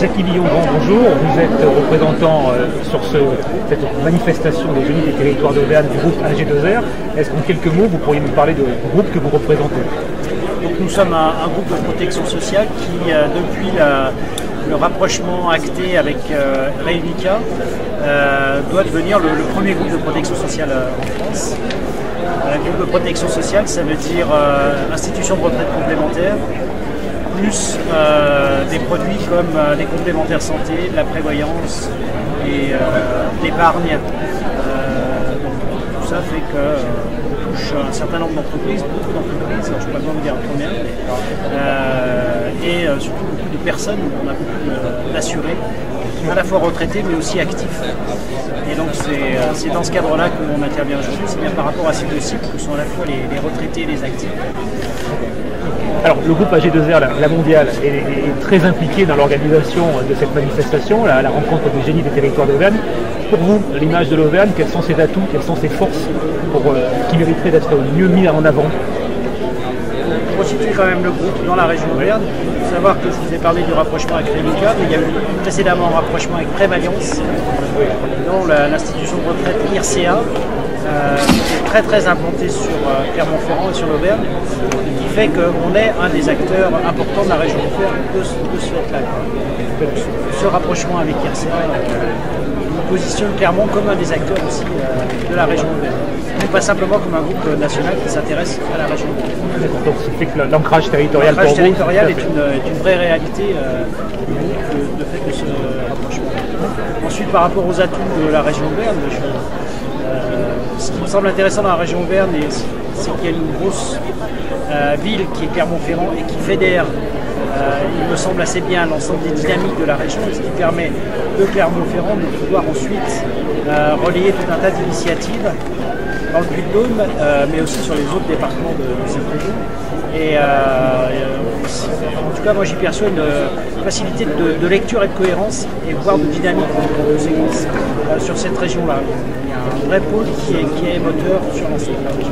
Jackie Billon-Grand, bonjour. Vous êtes représentant sur cette manifestation des Génies des territoires d'Auvergne du groupe AG2R. Est-ce qu'en quelques mots, vous pourriez nous parler du groupe que vous représentez? Donc, nous sommes un groupe de protection sociale qui, depuis le rapprochement acté avec Réunica, doit devenir le premier groupe de protection sociale en France. Un groupe de protection sociale, ça veut dire institution de retraite complémentaire, plus des produits comme les complémentaires santé, la prévoyance et l'épargne. Tout ça fait qu'on touche un certain nombre d'entreprises, beaucoup d'entreprises, je ne peux pas vous dire combien, et surtout beaucoup de personnes, on a beaucoup d'assurés, à la fois retraités mais aussi actifs. Et donc c'est dans ce cadre-là que l'on intervient aujourd'hui, c'est bien par rapport à ces deux cibles que sont à la fois les retraités et les actifs. Alors le groupe AG2R, la mondiale, est très impliqué dans l'organisation de cette manifestation, la rencontre des génies des territoires d'Auvergne. Pour vous, l'image de l'Auvergne, quels sont ses atouts, quelles sont ses forces qui mériteraient d'être mieux mis en avant? Pour situer quand même le groupe dans la région d'Auvergne, il faut savoir que je vous ai parlé du rapprochement avec Réunica, mais il y a eu précédemment un rapprochement avec Prévalence, dont l'institution de retraite IRCA, qui est très implantée sur Clermont-Ferrand et sur l'Auvergne, qui fait qu'on est un des acteurs importants de la région d'Auvergne de ce fait-là. Ce rapprochement avec IRCA nous positionne Clermont comme un des acteurs aussi de la région d'Auvergne. Et pas simplement comme un groupe national qui s'intéresse à la région d'Auvergne. Donc c'est fait que l'ancrage territorial est une vraie réalité du groupe de fait de ce rapprochement. Ensuite, par rapport aux atouts de la région d'Auvergne, ce qui me semble intéressant dans la région d'Auvergne, c'est qu'il y a une grosse ville qui est Clermont-Ferrand et qui fédère, il me semble assez bien, l'ensemble des dynamiques de la région, ce qui permet de Clermont-Ferrand de pouvoir ensuite relayer tout un tas d'initiatives dans le Puy-de-Dôme, mais aussi sur les autres départements de cette région. Et en tout cas, moi j'y perçois une facilité de lecture et de cohérence, et voire de dynamique de séquence sur cette région-là. Il y a un vrai pôle qui est moteur sur l'ensemble de la région.